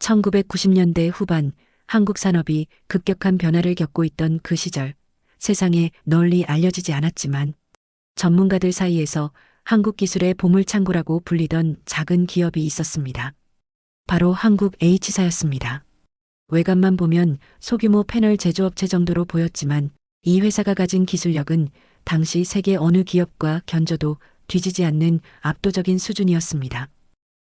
1990년대 후반 한국 산업이 급격한 변화를 겪고 있던 그 시절, 세상에 널리 알려지지 않았지만 전문가들 사이에서 한국 기술의 보물창고라고 불리던 작은 기업이 있었습니다. 바로 한국 H사였습니다. 외관만 보면 소규모 패널 제조업체 정도로 보였지만 이 회사가 가진 기술력은 당시 세계 어느 기업과 견줘도 뒤지지 않는 압도적인 수준이었습니다.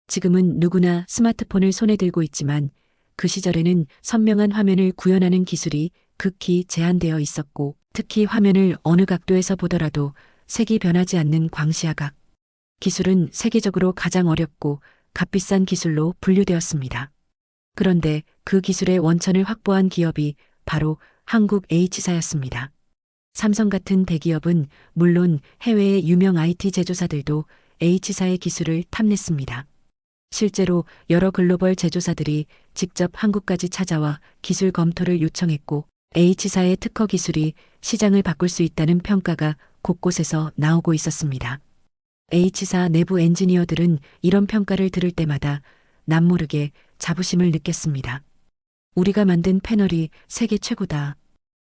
지금은 누구나 스마트폰을 손에 들고 있지만 그 시절에는 선명한 화면을 구현하는 기술이 극히 제한되어 있었고, 특히 화면을 어느 각도에서 보더라도 색이 변하지 않는 광시야각 기술은 세계적으로 가장 어렵고 값비싼 기술로 분류되었습니다. 그런데 그 기술의 원천을 확보한 기업이 바로 한국 H사였습니다. 삼성 같은 대기업은 물론 해외의 유명 IT 제조사들도 H사의 기술을 탐냈습니다. 실제로 여러 글로벌 제조사들이 직접 한국까지 찾아와 기술 검토를 요청했고, H사의 특허 기술이 시장을 바꿀 수 있다는 평가가 곳곳에서 나오고 있었습니다. H사 내부 엔지니어들은 이런 평가를 들을 때마다 남모르게 자부심을 느꼈습니다. 우리가 만든 패널이 세계 최고다.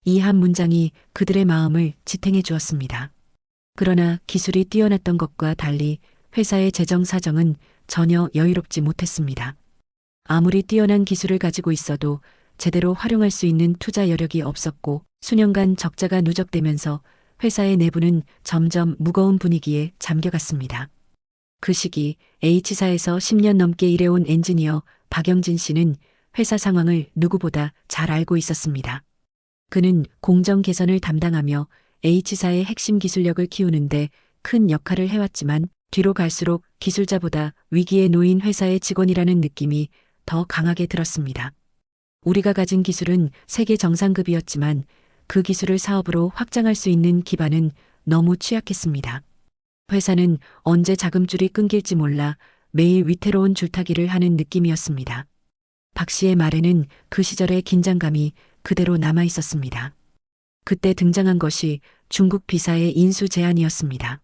이 한 문장이 그들의 마음을 지탱해 주었습니다. 그러나 기술이 뛰어났던 것과 달리 회사의 재정 사정은 전혀 여유롭지 못했습니다. 아무리 뛰어난 기술을 가지고 있어도 제대로 활용할 수 있는 투자 여력이 없었고, 수년간 적자가 누적되면서 회사의 내부는 점점 무거운 분위기에 잠겨갔습니다. 그 시기 H사에서 10년 넘게 일해온 엔지니어 박영진 씨는 회사 상황을 누구보다 잘 알고 있었습니다. 그는 공정 개선을 담당하며 H사의 핵심 기술력을 키우는데 큰 역할을 해왔지만, 뒤로 갈수록 기술자보다 위기에 놓인 회사의 직원이라는 느낌이 더 강하게 들었습니다. 우리가 가진 기술은 세계 정상급이었지만 그 기술을 사업으로 확장할 수 있는 기반은 너무 취약했습니다. 회사는 언제 자금줄이 끊길지 몰라 매일 위태로운 줄타기를 하는 느낌이었습니다. 박 씨의 말에는 그 시절의 긴장감이 그대로 남아 있었습니다. 그때 등장한 것이 중국 비사의 인수 제안이었습니다.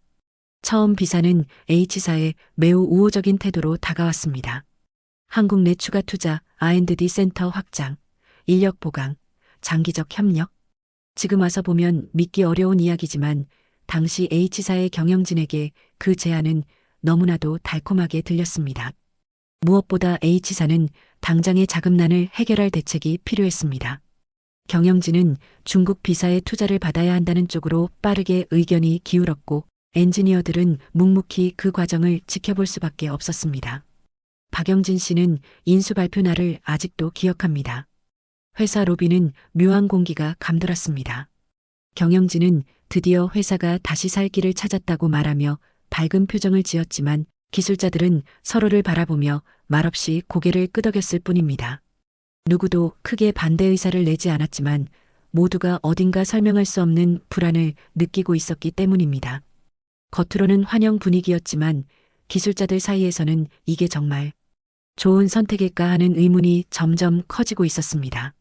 처음 비사는 H사에 매우 우호적인 태도로 다가왔습니다. 한국 내 추가 투자, R&D 센터 확장, 인력 보강, 장기적 협력. 지금 와서 보면 믿기 어려운 이야기지만 당시 H사의 경영진에게 그 제안은 너무나도 달콤하게 들렸습니다. 무엇보다 H사는 당장의 자금난을 해결할 대책이 필요했습니다. 경영진은 중국 비사의 투자를 받아야 한다는 쪽으로 빠르게 의견이 기울었고, 엔지니어들은 묵묵히 그 과정을 지켜볼 수밖에 없었습니다. 박영진 씨는 인수 발표 날을 아직도 기억합니다. 회사 로비는 묘한 공기가 감돌았습니다. 경영진은 드디어 회사가 다시 살 길을 찾았다고 말하며 밝은 표정을 지었지만, 기술자들은 서로를 바라보며 말없이 고개를 끄덕였을 뿐입니다. 누구도 크게 반대 의사를 내지 않았지만 모두가 어딘가 설명할 수 없는 불안을 느끼고 있었기 때문입니다. 겉으로는 환영 분위기였지만 기술자들 사이에서는 이게 정말 좋은 선택일까 하는 의문이 점점 커지고 있었습니다.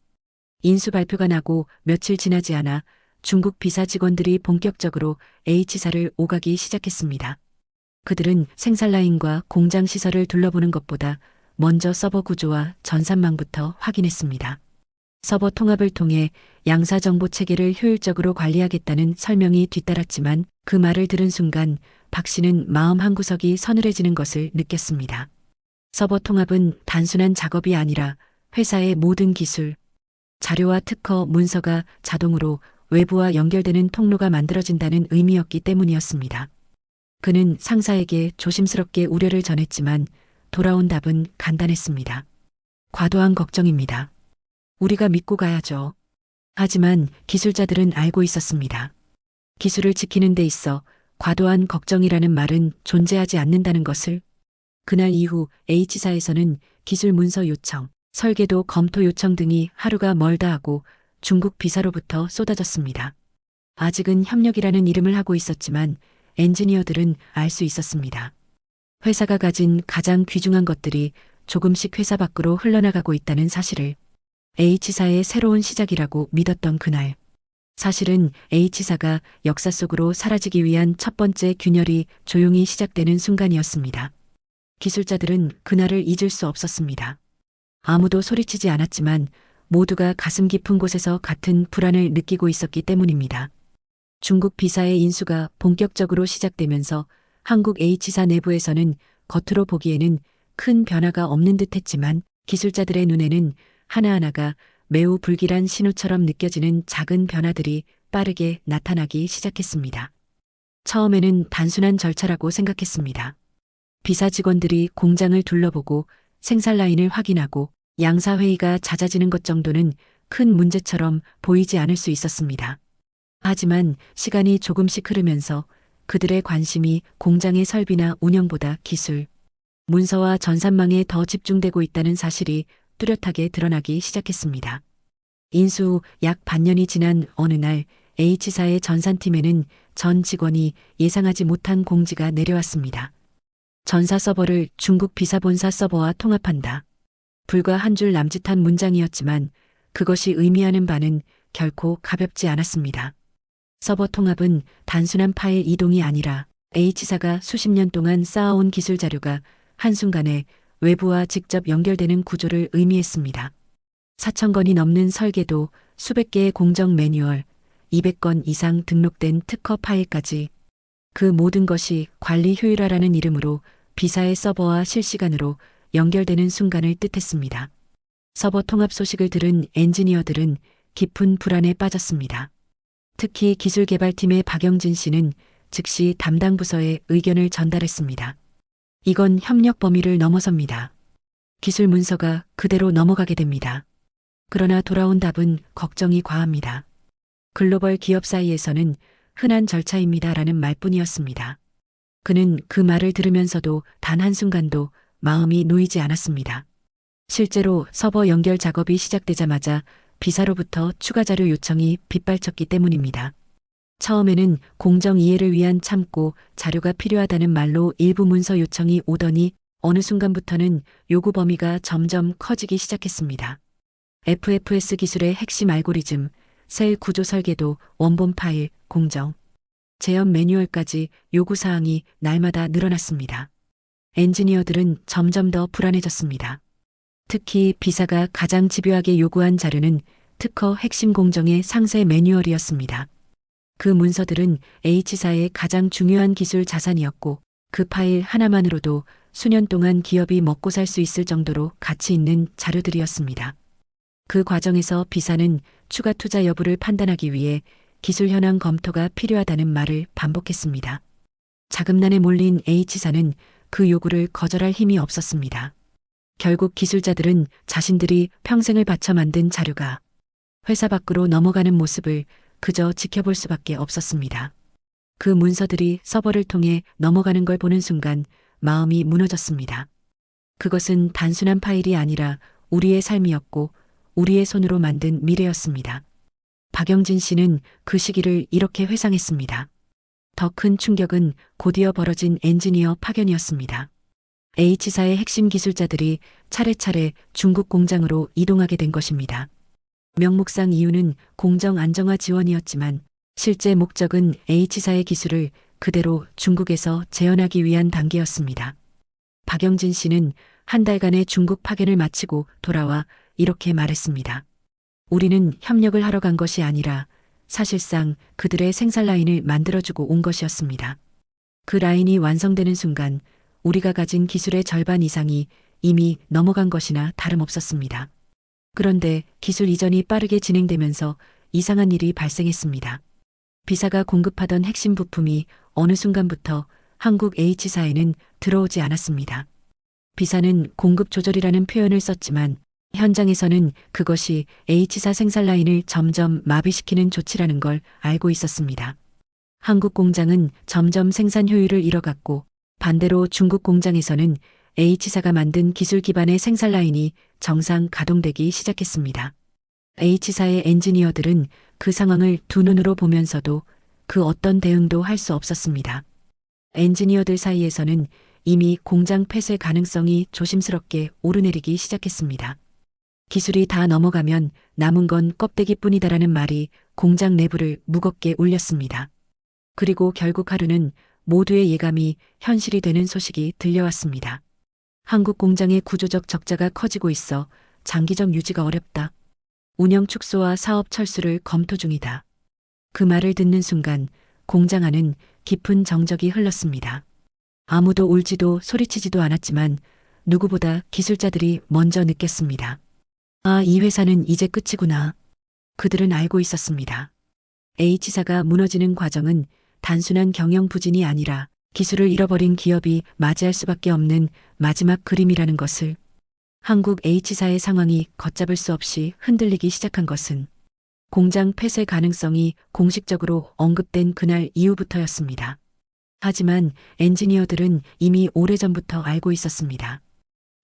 인수 발표가 나고 며칠 지나지 않아 중국 비사 직원들이 본격적으로 H사를 오가기 시작했습니다. 그들은 생산 라인과 공장 시설을 둘러보는 것보다 먼저 서버 구조와 전산망부터 확인했습니다. 서버 통합을 통해 양사 정보 체계를 효율적으로 관리하겠다는 설명이 뒤따랐지만, 그 말을 들은 순간 박 씨는 마음 한구석이 서늘해지는 것을 느꼈습니다. 서버 통합은 단순한 작업이 아니라 회사의 모든 기술, 자료와 특허, 문서가 자동으로 외부와 연결되는 통로가 만들어진다는 의미였기 때문이었습니다. 그는 상사에게 조심스럽게 우려를 전했지만 돌아온 답은 간단했습니다. 과도한 걱정입니다. 우리가 믿고 가야죠. 하지만 기술자들은 알고 있었습니다. 기술을 지키는 데 있어 과도한 걱정이라는 말은 존재하지 않는다는 것을. 그날 이후 H사에서는 기술 문서 요청, 설계도 검토 요청 등이 하루가 멀다 하고 중국 비사로부터 쏟아졌습니다. 아직은 협력이라는 이름을 하고 있었지만 엔지니어들은 알 수 있었습니다. 회사가 가진 가장 귀중한 것들이 조금씩 회사 밖으로 흘러나가고 있다는 사실을. H사의 새로운 시작이라고 믿었던 그날. 사실은 H사가 역사 속으로 사라지기 위한 첫 번째 균열이 조용히 시작되는 순간이었습니다. 기술자들은 그날을 잊을 수 없었습니다. 아무도 소리치지 않았지만 모두가 가슴 깊은 곳에서 같은 불안을 느끼고 있었기 때문입니다. 중국 비사의 인수가 본격적으로 시작되면서 한국 H사 내부에서는 겉으로 보기에는 큰 변화가 없는 듯 했지만 기술자들의 눈에는 하나하나가 매우 불길한 신호처럼 느껴지는 작은 변화들이 빠르게 나타나기 시작했습니다. 처음에는 단순한 절차라고 생각했습니다. 비사 직원들이 공장을 둘러보고 생산 라인을 확인하고 양사회의가 잦아지는 것 정도는 큰 문제처럼 보이지 않을 수 있었습니다. 하지만 시간이 조금씩 흐르면서 그들의 관심이 공장의 설비나 운영보다 기술, 문서와 전산망에 더 집중되고 있다는 사실이 뚜렷하게 드러나기 시작했습니다. 인수 후 약 반년이 지난 어느 날 H사의 전산팀에는 전 직원이 예상하지 못한 공지가 내려왔습니다. 전사 서버를 중국 비사본사 서버와 통합한다. 불과 한 줄 남짓한 문장이었지만 그것이 의미하는 바는 결코 가볍지 않았습니다. 서버 통합은 단순한 파일 이동이 아니라 H사가 수십 년 동안 쌓아온 기술 자료가 한순간에 외부와 직접 연결되는 구조를 의미했습니다. 4,000건이 넘는 설계도, 수백 개의 공정 매뉴얼, 200건 이상 등록된 특허 파일까지 그 모든 것이 관리 효율화라는 이름으로 비사의 서버와 실시간으로 연결되는 순간을 뜻했습니다. 서버 통합 소식을 들은 엔지니어들은 깊은 불안에 빠졌습니다. 특히 기술개발팀의 박영진 씨는 즉시 담당 부서에 의견을 전달했습니다. 이건 협력 범위를 넘어섭니다. 기술 문서가 그대로 넘어가게 됩니다. 그러나 돌아온 답은 걱정이 과합니다. 글로벌 기업 사이에서는 흔한 절차입니다라는 말뿐이었습니다. 그는 그 말을 들으면서도 단 한순간도 마음이 놓이지 않았습니다. 실제로 서버 연결 작업이 시작되자마자 비사로부터 추가 자료 요청이 빗발쳤기 때문입니다. 처음에는 공정 이해를 위한 참고 자료가 필요하다는 말로 일부 문서 요청이 오더니 어느 순간부터는 요구 범위가 점점 커지기 시작했습니다. FFS 기술의 핵심 알고리즘, 셀 구조 설계도, 원본 파일, 공정, 제험 매뉴얼까지 요구사항이 날마다 늘어났습니다. 엔지니어들은 점점 더 불안해졌습니다. 특히 비사가 가장 집요하게 요구한 자료는 특허 핵심 공정의 상세 매뉴얼이었습니다. 그 문서들은 H사의 가장 중요한 기술 자산이었고 그 파일 하나만으로도 수년 동안 기업이 먹고 살 수 있을 정도로 가치 있는 자료들이었습니다. 그 과정에서 비사는 추가 투자 여부를 판단하기 위해 기술 현황 검토가 필요하다는 말을 반복했습니다. 자금난에 몰린 H사는 그 요구를 거절할 힘이 없었습니다. 결국 기술자들은 자신들이 평생을 바쳐 만든 자료가 회사 밖으로 넘어가는 모습을 그저 지켜볼 수밖에 없었습니다. 그 문서들이 서버를 통해 넘어가는 걸 보는 순간 마음이 무너졌습니다. 그것은 단순한 파일이 아니라 우리의 삶이었고 우리의 손으로 만든 미래였습니다. 박영진 씨는 그 시기를 이렇게 회상했습니다. 더 큰 충격은 곧이어 벌어진 엔지니어 파견이었습니다. H사의 핵심 기술자들이 차례차례 중국 공장으로 이동하게 된 것입니다. 명목상 이유는 공정 안정화 지원이었지만 실제 목적은 H사의 기술을 그대로 중국에서 재현하기 위한 단계였습니다. 박영진 씨는 한 달간의 중국 파견을 마치고 돌아와 이렇게 말했습니다. 우리는 협력을 하러 간 것이 아니라 사실상 그들의 생산 라인을 만들어주고 온 것이었습니다. 그 라인이 완성되는 순간 우리가 가진 기술의 절반 이상이 이미 넘어간 것이나 다름없었습니다. 그런데 기술 이전이 빠르게 진행되면서 이상한 일이 발생했습니다. 비사가 공급하던 핵심 부품이 어느 순간부터 한국 H사에는 들어오지 않았습니다. 비사는 공급 조절이라는 표현을 썼지만 현장에서는 그것이 H사 생산 라인을 점점 마비시키는 조치라는 걸 알고 있었습니다. 한국 공장은 점점 생산 효율을 잃어갔고 반대로 중국 공장에서는 H사가 만든 기술 기반의 생산 라인이 정상 가동되기 시작했습니다. H사의 엔지니어들은 그 상황을 두 눈으로 보면서도 그 어떤 대응도 할 수 없었습니다. 엔지니어들 사이에서는 이미 공장 폐쇄 가능성이 조심스럽게 오르내리기 시작했습니다. 기술이 다 넘어가면 남은 건 껍데기뿐이다라는 말이 공장 내부를 무겁게 울렸습니다. 그리고 결국 하루는 모두의 예감이 현실이 되는 소식이 들려왔습니다. 한국 공장의 구조적 적자가 커지고 있어 장기적 유지가 어렵다. 운영 축소와 사업 철수를 검토 중이다. 그 말을 듣는 순간 공장 안은 깊은 정적이 흘렀습니다. 아무도 울지도 소리치지도 않았지만 누구보다 기술자들이 먼저 느꼈습니다. 아, 이 회사는 이제 끝이구나. 그들은 알고 있었습니다. H사가 무너지는 과정은 단순한 경영 부진이 아니라 기술을 잃어버린 기업이 맞이할 수밖에 없는 마지막 그림이라는 것을. 한국 H사의 상황이 걷잡을 수 없이 흔들리기 시작한 것은 공장 폐쇄 가능성이 공식적으로 언급된 그날 이후부터였습니다. 하지만 엔지니어들은 이미 오래전부터 알고 있었습니다.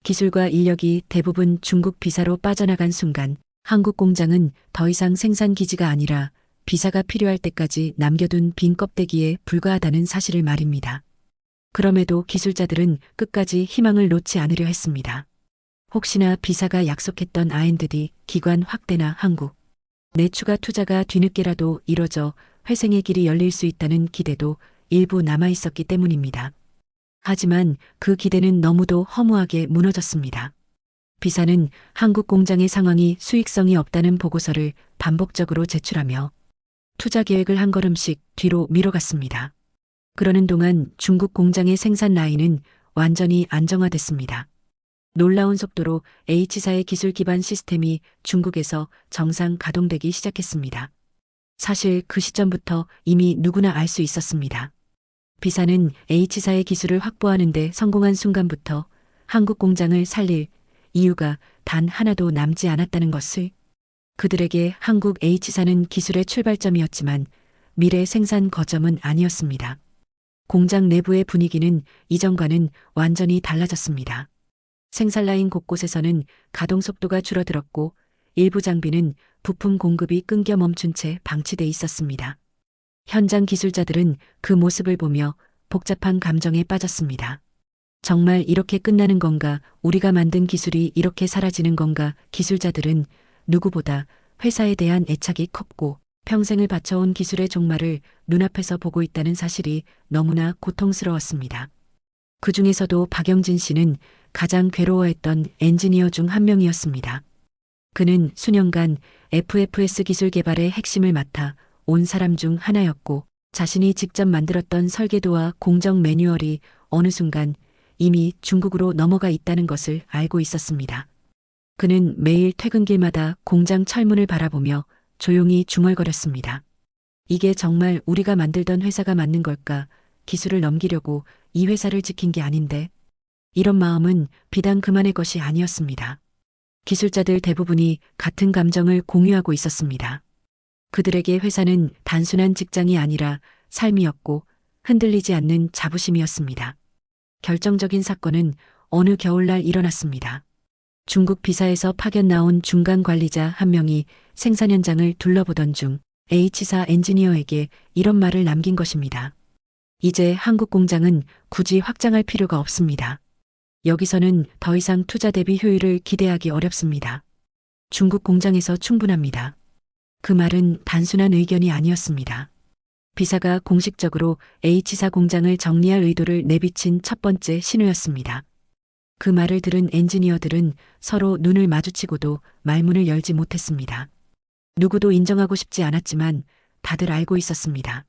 기술과 인력이 대부분 중국 비사로 빠져나간 순간 한국 공장은 더 이상 생산 기지가 아니라 비사가 필요할 때까지 남겨둔 빈 껍데기에 불과하다는 사실을 말입니다. 그럼에도 기술자들은 끝까지 희망을 놓지 않으려 했습니다. 혹시나 비사가 약속했던 R&D 기관 확대나 한국 내 추가 투자가 뒤늦게라도 이뤄져 회생의 길이 열릴 수 있다는 기대도 일부 남아 있었기 때문입니다. 하지만 그 기대는 너무도 허무하게 무너졌습니다. 비사는 한국 공장의 상황이 수익성이 없다는 보고서를 반복적으로 제출하며 투자 계획을 한 걸음씩 뒤로 미뤄갔습니다. 그러는 동안 중국 공장의 생산 라인은 완전히 안정화됐습니다. 놀라운 속도로 H사의 기술 기반 시스템이 중국에서 정상 가동되기 시작했습니다. 사실 그 시점부터 이미 누구나 알 수 있었습니다. 비사는 H사의 기술을 확보하는 데 성공한 순간부터 한국 공장을 살릴 이유가 단 하나도 남지 않았다는 것을. 그들에게 한국 H사는 기술의 출발점이었지만 미래 생산 거점은 아니었습니다. 공장 내부의 분위기는 이전과는 완전히 달라졌습니다. 생산 라인 곳곳에서는 가동 속도가 줄어들었고 일부 장비는 부품 공급이 끊겨 멈춘 채 방치돼 있었습니다. 현장 기술자들은 그 모습을 보며 복잡한 감정에 빠졌습니다. 정말 이렇게 끝나는 건가? 우리가 만든 기술이 이렇게 사라지는 건가? 기술자들은 누구보다 회사에 대한 애착이 컸고 평생을 바쳐온 기술의 종말을 눈앞에서 보고 있다는 사실이 너무나 고통스러웠습니다. 그 중에서도 박영진 씨는 가장 괴로워했던 엔지니어 중 한 명이었습니다. 그는 수년간 FFS 기술 개발의 핵심을 맡아 온 사람 중 하나였고 자신이 직접 만들었던 설계도와 공정 매뉴얼이 어느 순간 이미 중국으로 넘어가 있다는 것을 알고 있었습니다. 그는 매일 퇴근길마다 공장 철문을 바라보며 조용히 중얼거렸습니다. 이게 정말 우리가 만들던 회사가 맞는 걸까? 기술을 넘기려고 이 회사를 지킨 게 아닌데. 이런 마음은 비단 그만의 것이 아니었습니다. 기술자들 대부분이 같은 감정을 공유하고 있었습니다. 그들에게 회사는 단순한 직장이 아니라 삶이었고 흔들리지 않는 자부심이었습니다. 결정적인 사건은 어느 겨울날 일어났습니다. 중국 비사에서 파견 나온 중간 관리자 한 명이 생산 현장을 둘러보던 중 H사 엔지니어에게 이런 말을 남긴 것입니다. 이제 한국 공장은 굳이 확장할 필요가 없습니다. 여기서는 더 이상 투자 대비 효율을 기대하기 어렵습니다. 중국 공장에서 충분합니다. 그 말은 단순한 의견이 아니었습니다. 비사가 공식적으로 H사 공장을 정리할 의도를 내비친 첫 번째 신호였습니다. 그 말을 들은 엔지니어들은 서로 눈을 마주치고도 말문을 열지 못했습니다. 누구도 인정하고 싶지 않았지만 다들 알고 있었습니다.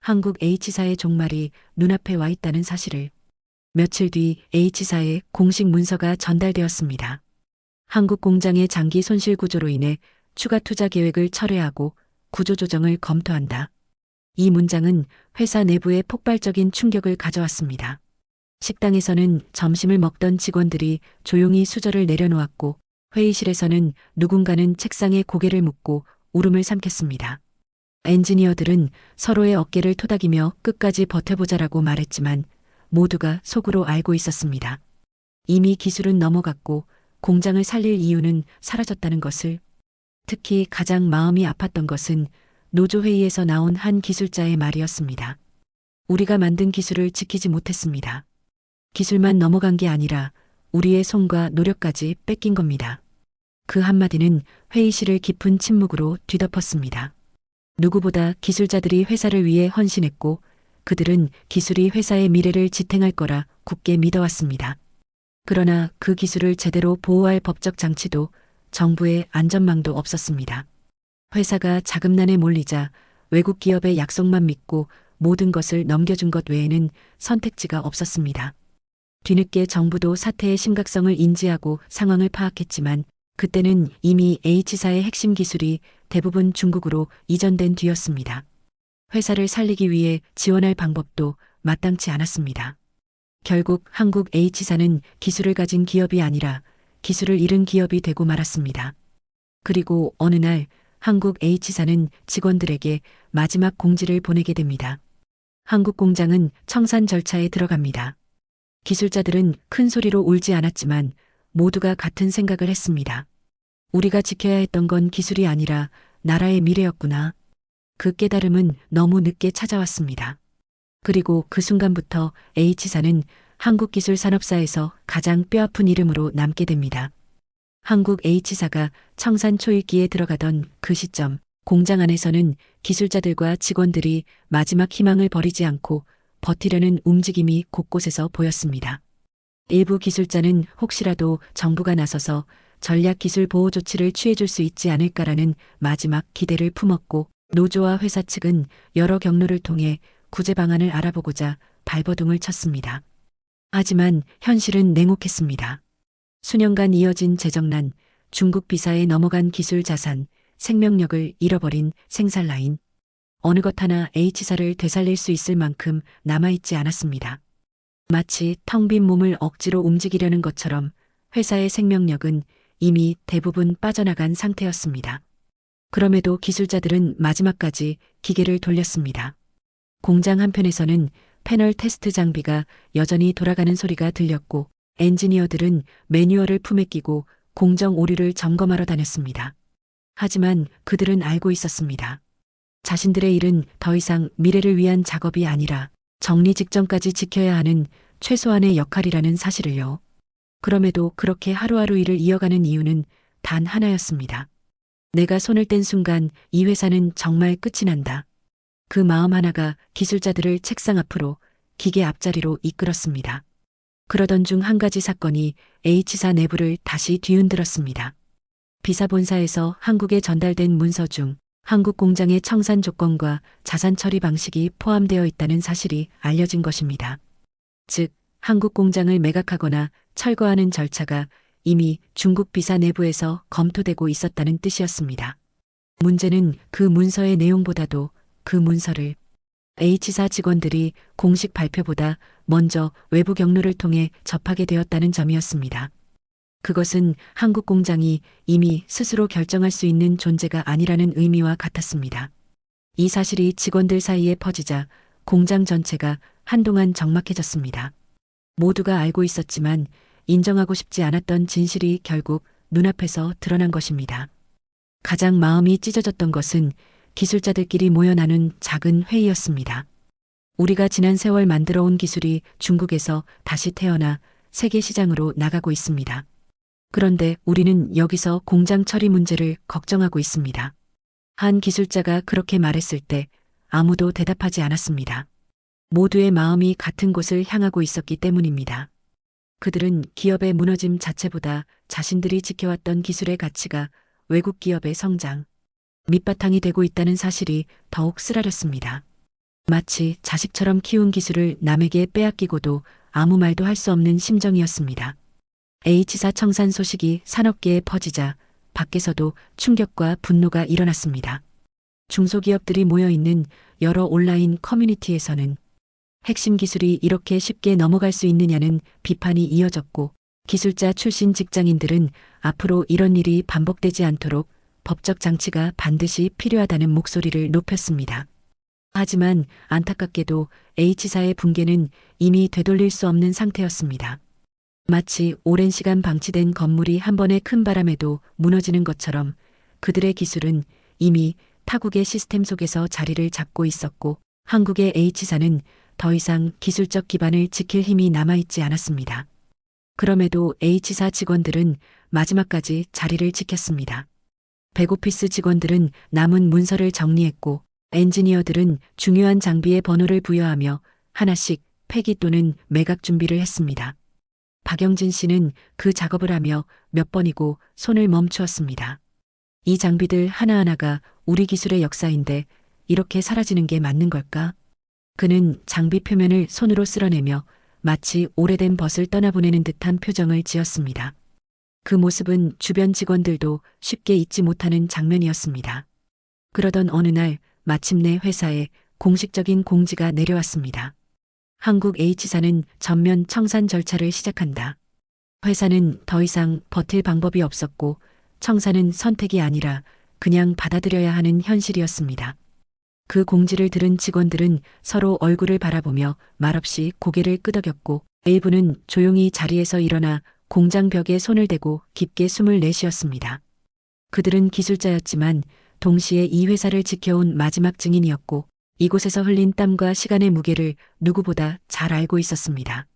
한국 H사의 종말이 눈앞에 와 있다는 사실을. 며칠 뒤 H사의 공식 문서가 전달되었습니다. 한국 공장의 장기 손실 구조로 인해 추가 투자 계획을 철회하고 구조 조정을 검토한다. 이 문장은 회사 내부에 폭발적인 충격을 가져왔습니다. 식당에서는 점심을 먹던 직원들이 조용히 수저를 내려놓았고 회의실에서는 누군가는 책상에 고개를 묻고 울음을 삼켰습니다. 엔지니어들은 서로의 어깨를 토닥이며 끝까지 버텨보자라고 말했지만 모두가 속으로 알고 있었습니다. 이미 기술은 넘어갔고 공장을 살릴 이유는 사라졌다는 것을. 특히 가장 마음이 아팠던 것은 노조회의에서 나온 한 기술자의 말이었습니다. 우리가 만든 기술을 지키지 못했습니다. 기술만 넘어간 게 아니라 우리의 손과 노력까지 뺏긴 겁니다. 그 한마디는 회의실을 깊은 침묵으로 뒤덮었습니다. 누구보다 기술자들이 회사를 위해 헌신했고 그들은 기술이 회사의 미래를 지탱할 거라 굳게 믿어왔습니다. 그러나 그 기술을 제대로 보호할 법적 장치도 정부의 안전망도 없었습니다. 회사가 자금난에 몰리자 외국 기업의 약속만 믿고 모든 것을 넘겨준 것 외에는 선택지가 없었습니다. 뒤늦게 정부도 사태의 심각성을 인지하고 상황을 파악했지만 그때는 이미 H사의 핵심 기술이 대부분 중국으로 이전된 뒤였습니다. 회사를 살리기 위해 지원할 방법도 마땅치 않았습니다. 결국 한국 H사는 기술을 가진 기업이 아니라 기술을 잃은 기업이 되고 말았습니다. 그리고 어느 날 한국 H사는 직원들에게 마지막 공지를 보내게 됩니다. 한국 공장은 청산 절차에 들어갑니다. 기술자들은 큰 소리로 울지 않았지만 모두가 같은 생각을 했습니다. 우리가 지켜야 했던 건 기술이 아니라 나라의 미래였구나. 그 깨달음은 너무 늦게 찾아왔습니다. 그리고 그 순간부터 H사는 한국기술산업사에서 가장 뼈아픈 이름으로 남게 됩니다. 한국 H사가 청산 초읽기에 들어가던 그 시점, 공장 안에서는 기술자들과 직원들이 마지막 희망을 버리지 않고 버티려는 움직임이 곳곳에서 보였습니다. 일부 기술자는 혹시라도 정부가 나서서 전략기술 보호 조치를 취해줄 수 있지 않을까라는 마지막 기대를 품었고, 노조와 회사 측은 여러 경로를 통해 구제 방안을 알아보고자 발버둥을 쳤습니다. 하지만 현실은 냉혹했습니다. 수년간 이어진 재정난, 중국 비사에 넘어간 기술 자산, 생명력을 잃어버린 생산 라인. 어느 것 하나 H사를 되살릴 수 있을 만큼 남아있지 않았습니다. 마치 텅 빈 몸을 억지로 움직이려는 것처럼 회사의 생명력은 이미 대부분 빠져나간 상태였습니다. 그럼에도 기술자들은 마지막까지 기계를 돌렸습니다. 공장 한편에서는 패널 테스트 장비가 여전히 돌아가는 소리가 들렸고, 엔지니어들은 매뉴얼을 품에 끼고 공정 오류를 점검하러 다녔습니다. 하지만 그들은 알고 있었습니다. 자신들의 일은 더 이상 미래를 위한 작업이 아니라 정리 직전까지 지켜야 하는 최소한의 역할이라는 사실을요. 그럼에도 그렇게 하루하루 일을 이어가는 이유는 단 하나였습니다. 내가 손을 뗀 순간 이 회사는 정말 끝이 난다. 그 마음 하나가 기술자들을 책상 앞으로, 기계 앞자리로 이끌었습니다. 그러던 중 한 가지 사건이 H사 내부를 다시 뒤흔들었습니다. 비사 본사에서 한국에 전달된 문서 중 한국 공장의 청산 조건과 자산 처리 방식이 포함되어 있다는 사실이 알려진 것입니다. 즉, 한국 공장을 매각하거나 철거하는 절차가 이미 중국 비사 내부에서 검토되고 있었다는 뜻이었습니다. 문제는 그 문서의 내용보다도 그 문서를 H사 직원들이 공식 발표보다 먼저 외부 경로를 통해 접하게 되었다는 점이었습니다. 그것은 한국 공장이 이미 스스로 결정할 수 있는 존재가 아니라는 의미와 같았습니다. 이 사실이 직원들 사이에 퍼지자 공장 전체가 한동안 적막해졌습니다. 모두가 알고 있었지만 인정하고 싶지 않았던 진실이 결국 눈앞에서 드러난 것입니다. 가장 마음이 찢어졌던 것은 기술자들끼리 모여 나눈 작은 회의였습니다. 우리가 지난 세월 만들어온 기술이 중국에서 다시 태어나 세계 시장으로 나가고 있습니다. 그런데 우리는 여기서 공장 처리 문제를 걱정하고 있습니다. 한 기술자가 그렇게 말했을 때 아무도 대답하지 않았습니다. 모두의 마음이 같은 곳을 향하고 있었기 때문입니다. 그들은 기업의 무너짐 자체보다 자신들이 지켜왔던 기술의 가치가 외국 기업의 성장, 밑바탕이 되고 있다는 사실이 더욱 쓰라렸습니다. 마치 자식처럼 키운 기술을 남에게 빼앗기고도 아무 말도 할 수 없는 심정이었습니다. H사 청산 소식이 산업계에 퍼지자 밖에서도 충격과 분노가 일어났습니다. 중소기업들이 모여있는 여러 온라인 커뮤니티에서는 핵심 기술이 이렇게 쉽게 넘어갈 수 있느냐는 비판이 이어졌고, 기술자 출신 직장인들은 앞으로 이런 일이 반복되지 않도록 법적 장치가 반드시 필요하다는 목소리를 높였습니다. 하지만 안타깝게도 H사의 붕괴는 이미 되돌릴 수 없는 상태였습니다. 마치 오랜 시간 방치된 건물이 한 번의 큰 바람에도 무너지는 것처럼 그들의 기술은 이미 타국의 시스템 속에서 자리를 잡고 있었고, 한국의 H사는 더 이상 기술적 기반을 지킬 힘이 남아있지 않았습니다. 그럼에도 H사 직원들은 마지막까지 자리를 지켰습니다. 백오피스 직원들은 남은 문서를 정리했고, 엔지니어들은 중요한 장비의 번호를 부여하며 하나씩 폐기 또는 매각 준비를 했습니다. 박영진 씨는 그 작업을 하며 몇 번이고 손을 멈추었습니다. 이 장비들 하나하나가 우리 기술의 역사인데 이렇게 사라지는 게 맞는 걸까? 그는 장비 표면을 손으로 쓸어내며 마치 오래된 벗을 떠나보내는 듯한 표정을 지었습니다. 그 모습은 주변 직원들도 쉽게 잊지 못하는 장면이었습니다. 그러던 어느 날 마침내 회사에 공식적인 공지가 내려왔습니다. 한국 H사는 전면 청산 절차를 시작한다. 회사는 더 이상 버틸 방법이 없었고 청산은 선택이 아니라 그냥 받아들여야 하는 현실이었습니다. 그 공지를 들은 직원들은 서로 얼굴을 바라보며 말없이 고개를 끄덕였고 일부는 조용히 자리에서 일어나 공장 벽에 손을 대고 깊게 숨을 내쉬었습니다. 그들은 기술자였지만 동시에 이 회사를 지켜온 마지막 증인이었고 이곳에서 흘린 땀과 시간의 무게를 누구보다 잘 알고 있었습니다.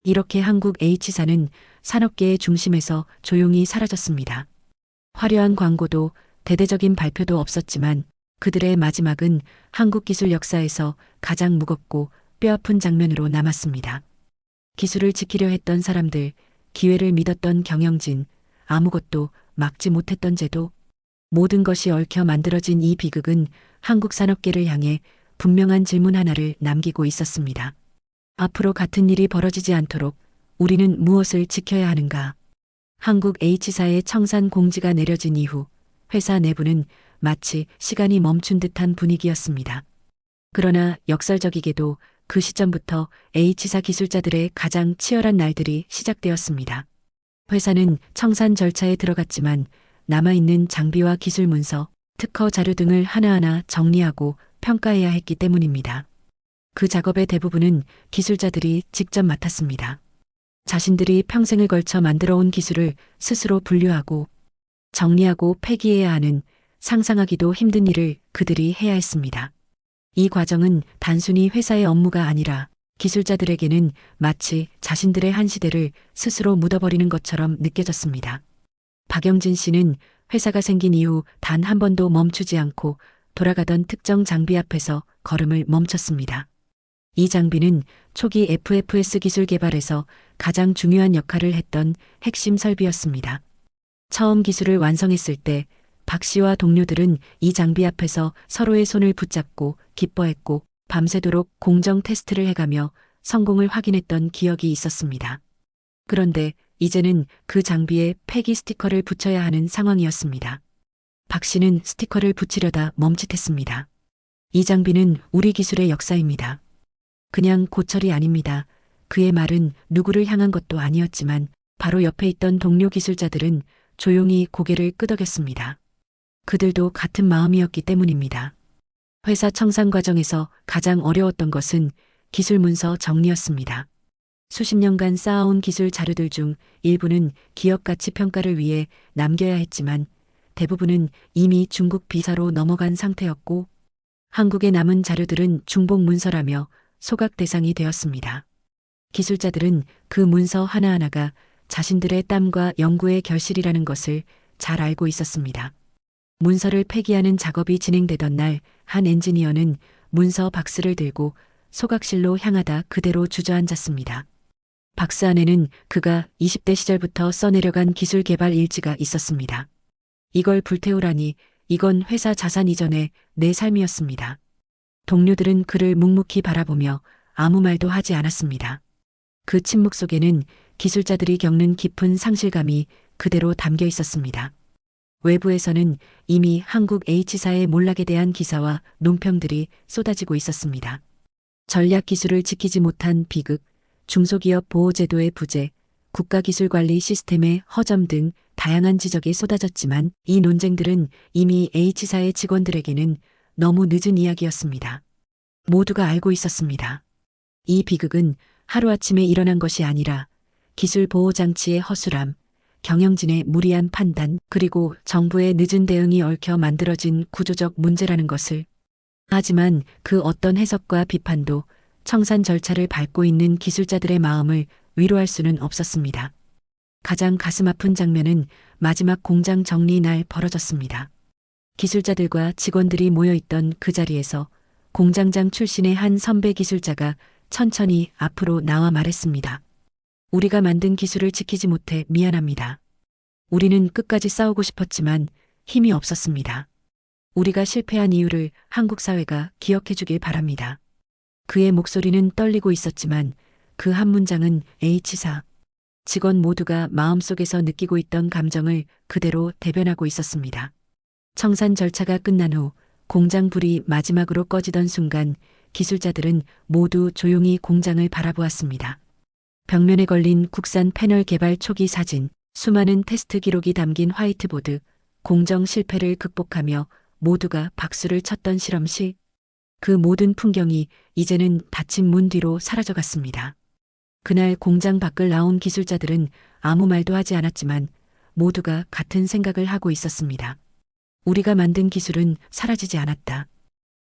이렇게 한국 H사는 산업계의 중심에서 조용히 사라졌습니다. 화려한 광고도 대대적인 발표도 없었지만 그들의 마지막은 한국 기술 역사에서 가장 무겁고 뼈아픈 장면으로 남았습니다. 기술을 지키려 했던 사람들, 기회를 믿었던 경영진, 아무것도 막지 못했던 제도, 모든 것이 얽혀 만들어진 이 비극은 한국 산업계를 향해 분명한 질문 하나를 남기고 있었습니다. 앞으로 같은 일이 벌어지지 않도록 우리는 무엇을 지켜야 하는가? 한국 H사의 청산 공지가 내려진 이후 회사 내부는 마치 시간이 멈춘 듯한 분위기였습니다. 그러나 역설적이게도 그 시점부터 H사 기술자들의 가장 치열한 날들이 시작되었습니다. 회사는 청산 절차에 들어갔지만 남아있는 장비와 기술 문서, 특허 자료 등을 하나하나 정리하고 평가해야 했기 때문입니다. 그 작업의 대부분은 기술자들이 직접 맡았습니다. 자신들이 평생을 걸쳐 만들어온 기술을 스스로 분류하고 정리하고 폐기해야 하는 상상하기도 힘든 일을 그들이 해야 했습니다. 이 과정은 단순히 회사의 업무가 아니라 기술자들에게는 마치 자신들의 한 시대를 스스로 묻어버리는 것처럼 느껴졌습니다. 박영진 씨는 회사가 생긴 이후 단 한 번도 멈추지 않고 돌아가던 특정 장비 앞에서 걸음을 멈췄습니다. 이 장비는 초기 FFS 기술 개발에서 가장 중요한 역할을 했던 핵심 설비였습니다. 처음 기술을 완성했을 때 박 씨와 동료들은 이 장비 앞에서 서로의 손을 붙잡고 기뻐했고 밤새도록 공정 테스트를 해가며 성공을 확인했던 기억이 있었습니다. 그런데 이제는 그 장비에 폐기 스티커를 붙여야 하는 상황이었습니다. 박 씨는 스티커를 붙이려다 멈칫했습니다. 이 장비는 우리 기술의 역사입니다. 그냥 고철이 아닙니다. 그의 말은 누구를 향한 것도 아니었지만 바로 옆에 있던 동료 기술자들은 조용히 고개를 끄덕였습니다. 그들도 같은 마음이었기 때문입니다. 회사 청산 과정에서 가장 어려웠던 것은 기술 문서 정리였습니다. 수십 년간 쌓아온 기술 자료들 중 일부는 기업 가치 평가를 위해 남겨야 했지만 대부분은 이미 중국 비사로 넘어간 상태였고 한국에 남은 자료들은 중복 문서라며 소각 대상이 되었습니다. 기술자들은 그 문서 하나하나가 자신들의 땀과 연구의 결실이라는 것을 잘 알고 있었습니다. 문서를 폐기하는 작업이 진행되던 날 한 엔지니어는 문서 박스를 들고 소각실로 향하다 그대로 주저앉았습니다. 박스 안에는 그가 20대 시절부터 써내려간 기술 개발 일지가 있었습니다. 이걸 불태우라니 이건 회사 자산 이전의 내 삶이었습니다. 동료들은 그를 묵묵히 바라보며 아무 말도 하지 않았습니다. 그 침묵 속에는 기술자들이 겪는 깊은 상실감이 그대로 담겨 있었습니다. 외부에서는 이미 한국 H사의 몰락에 대한 기사와 논평들이 쏟아지고 있었습니다. 전략 기술을 지키지 못한 비극, 중소기업 보호제도의 부재, 국가기술관리 시스템의 허점 등 다양한 지적이 쏟아졌지만 이 논쟁들은 이미 H사의 직원들에게는 너무 늦은 이야기였습니다. 모두가 알고 있었습니다. 이 비극은 하루아침에 일어난 것이 아니라 기술 보호 장치의 허술함, 경영진의 무리한 판단, 그리고 정부의 늦은 대응이 얽혀 만들어진 구조적 문제라는 것을. 하지만 그 어떤 해석과 비판도 청산 절차를 밟고 있는 기술자들의 마음을 위로할 수는 없었습니다. 가장 가슴 아픈 장면은 마지막 공장 정리 날 벌어졌습니다. 기술자들과 직원들이 모여있던 그 자리에서 공장장 출신의 한 선배 기술자가 천천히 앞으로 나와 말했습니다. 우리가 만든 기술을 지키지 못해 미안합니다. 우리는 끝까지 싸우고 싶었지만 힘이 없었습니다. 우리가 실패한 이유를 한국 사회가 기억해 주길 바랍니다. 그의 목소리는 떨리고 있었지만 그 한 문장은 H사 직원 모두가 마음속에서 느끼고 있던 감정을 그대로 대변하고 있었습니다. 청산 절차가 끝난 후 공장 불이 마지막으로 꺼지던 순간 기술자들은 모두 조용히 공장을 바라보았습니다. 벽면에 걸린 국산 패널 개발 초기 사진, 수많은 테스트 기록이 담긴 화이트보드, 공정 실패를 극복하며 모두가 박수를 쳤던 실험실. 그 모든 풍경이 이제는 닫힌 문 뒤로 사라져갔습니다. 그날 공장 밖을 나온 기술자들은 아무 말도 하지 않았지만 모두가 같은 생각을 하고 있었습니다. 우리가 만든 기술은 사라지지 않았다.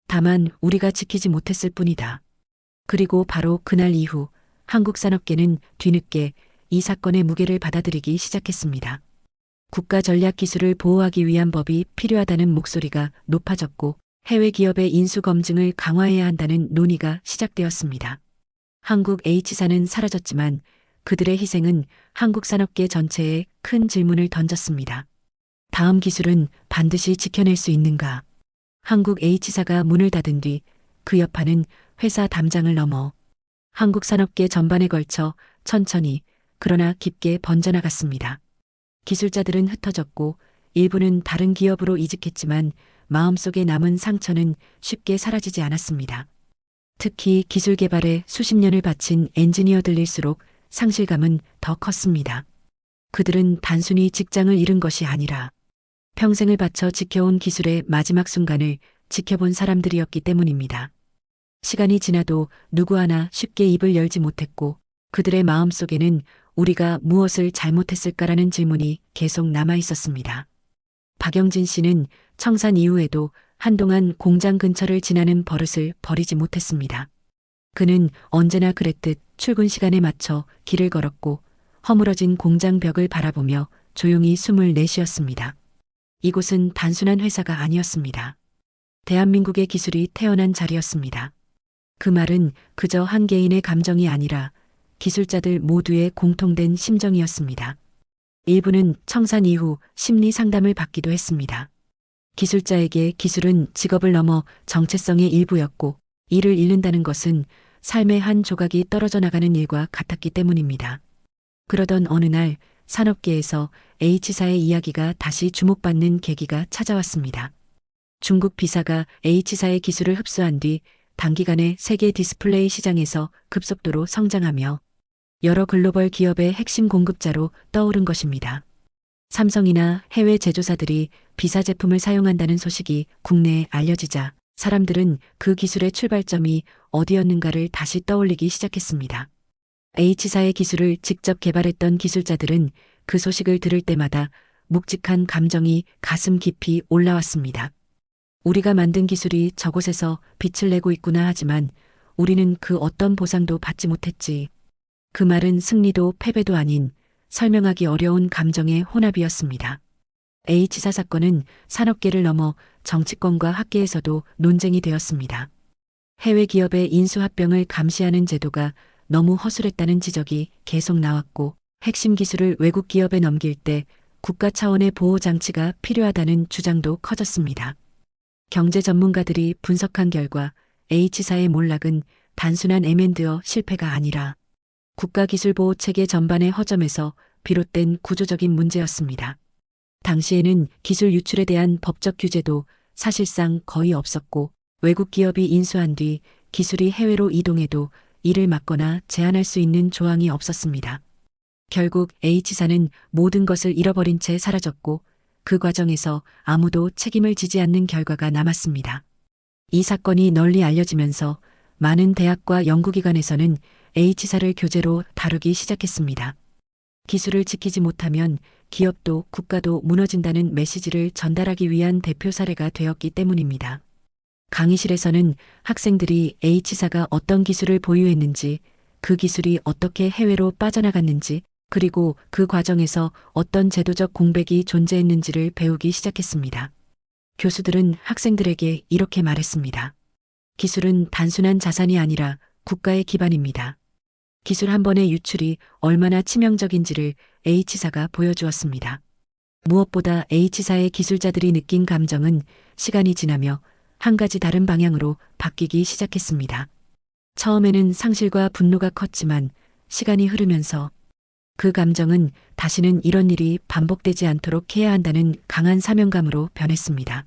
다만 우리가 지키지 못했을 뿐이다. 그리고 바로 그날 이후 한국 산업계는 뒤늦게 이 사건의 무게를 받아들이기 시작했습니다. 국가 전략 기술을 보호하기 위한 법이 필요하다는 목소리가 높아졌고 해외 기업의 인수 검증을 강화해야 한다는 논의가 시작되었습니다. 한국 H사는 사라졌지만 그들의 희생은 한국 산업계 전체에 큰 질문을 던졌습니다. 다음 기술은 반드시 지켜낼 수 있는가? 한국 H사가 문을 닫은 뒤 그 여파는 회사 담장을 넘어 한국 산업계 전반에 걸쳐 천천히 그러나 깊게 번져나갔습니다. 기술자들은 흩어졌고 일부는 다른 기업으로 이직했지만 마음속에 남은 상처는 쉽게 사라지지 않았습니다. 특히 기술 개발에 수십 년을 바친 엔지니어들일수록 상실감은 더 컸습니다. 그들은 단순히 직장을 잃은 것이 아니라 평생을 바쳐 지켜온 기술의 마지막 순간을 지켜본 사람들이었기 때문입니다. 시간이 지나도 누구 하나 쉽게 입을 열지 못했고 그들의 마음속에는 우리가 무엇을 잘못했을까라는 질문이 계속 남아 있었습니다. 박영진 씨는 청산 이후에도 한동안 공장 근처를 지나는 버릇을 버리지 못했습니다. 그는 언제나 그랬듯 출근 시간에 맞춰 길을 걸었고 허물어진 공장 벽을 바라보며 조용히 숨을 내쉬었습니다. 이곳은 단순한 회사가 아니었습니다. 대한민국의 기술이 태어난 자리였습니다. 그 말은 그저 한 개인의 감정이 아니라 기술자들 모두의 공통된 심정이었습니다. 일부는 청산 이후 심리 상담을 받기도 했습니다. 기술자에게 기술은 직업을 넘어 정체성의 일부였고 이를 잃는다는 것은 삶의 한 조각이 떨어져 나가는 일과 같았기 때문입니다. 그러던 어느 날 산업계에서 H사의 이야기가 다시 주목받는 계기가 찾아왔습니다. 중국 B사가 H사의 기술을 흡수한 뒤 단기간에 세계 디스플레이 시장에서 급속도로 성장하며 여러 글로벌 기업의 핵심 공급자로 떠오른 것입니다. 삼성이나 해외 제조사들이 B사 제품을 사용한다는 소식이 국내에 알려지자 사람들은 그 기술의 출발점이 어디였는가를 다시 떠올리기 시작했습니다. H사의 기술을 직접 개발했던 기술자들은 그 소식을 들을 때마다 묵직한 감정이 가슴 깊이 올라왔습니다. 우리가 만든 기술이 저곳에서 빛을 내고 있구나 하지만 우리는 그 어떤 보상도 받지 못했지. 그 말은 승리도 패배도 아닌 설명하기 어려운 감정의 혼합이었습니다. H사 사건은 산업계를 넘어 정치권과 학계에서도 논쟁이 되었습니다. 해외 기업의 인수합병을 감시하는 제도가 너무 허술했다는 지적이 계속 나왔고 핵심 기술을 외국 기업에 넘길 때 국가 차원의 보호 장치가 필요하다는 주장도 커졌습니다. 경제 전문가들이 분석한 결과 H사의 몰락은 단순한 M&A 실패가 아니라 국가기술보호 체계 전반의 허점에서 비롯된 구조적인 문제였습니다. 당시에는 기술 유출에 대한 법적 규제도 사실상 거의 없었고 외국 기업이 인수한 뒤 기술이 해외로 이동해도 이를 막거나 제한할 수 있는 조항이 없었습니다. 결국 H사는 모든 것을 잃어버린 채 사라졌고 그 과정에서 아무도 책임을 지지 않는 결과가 남았습니다. 이 사건이 널리 알려지면서 많은 대학과 연구기관에서는 H사를 교재로 다루기 시작했습니다. 기술을 지키지 못하면 기업도 국가도 무너진다는 메시지를 전달하기 위한 대표 사례가 되었기 때문입니다. 강의실에서는 학생들이 H사가 어떤 기술을 보유했는지, 그 기술이 어떻게 해외로 빠져나갔는지, 그리고 그 과정에서 어떤 제도적 공백이 존재했는지를 배우기 시작했습니다. 교수들은 학생들에게 이렇게 말했습니다. 기술은 단순한 자산이 아니라 국가의 기반입니다. 기술 한 번의 유출이 얼마나 치명적인지를 H사가 보여주었습니다. 무엇보다 H사의 기술자들이 느낀 감정은 시간이 지나며 한 가지 다른 방향으로 바뀌기 시작했습니다. 처음에는 상실과 분노가 컸지만 시간이 흐르면서 그 감정은 다시는 이런 일이 반복되지 않도록 해야 한다는 강한 사명감으로 변했습니다.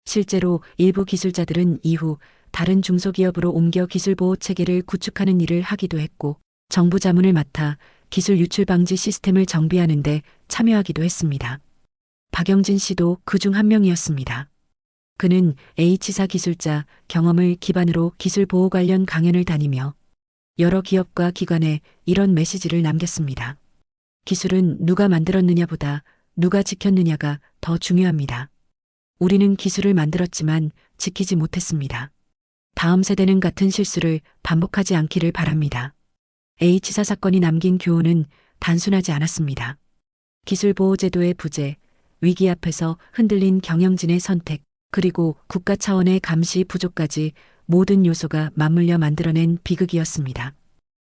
실제로 일부 기술자들은 이후 다른 중소기업으로 옮겨 기술보호 체계를 구축하는 일을 하기도 했고, 정부 자문을 맡아 기술 유출 방지 시스템을 정비하는 데 참여하기도 했습니다. 박영진 씨도 그중 한 명이었습니다. 그는 H사 기술자 경험을 기반으로 기술 보호 관련 강연을 다니며 여러 기업과 기관에 이런 메시지를 남겼습니다. 기술은 누가 만들었느냐보다 누가 지켰느냐가 더 중요합니다. 우리는 기술을 만들었지만 지키지 못했습니다. 다음 세대는 같은 실수를 반복하지 않기를 바랍니다. H사 사건이 남긴 교훈은 단순하지 않았습니다. 기술보호제도의 부재, 위기 앞에서 흔들린 경영진의 선택, 그리고 국가 차원의 감시 부족까지 모든 요소가 맞물려 만들어낸 비극이었습니다.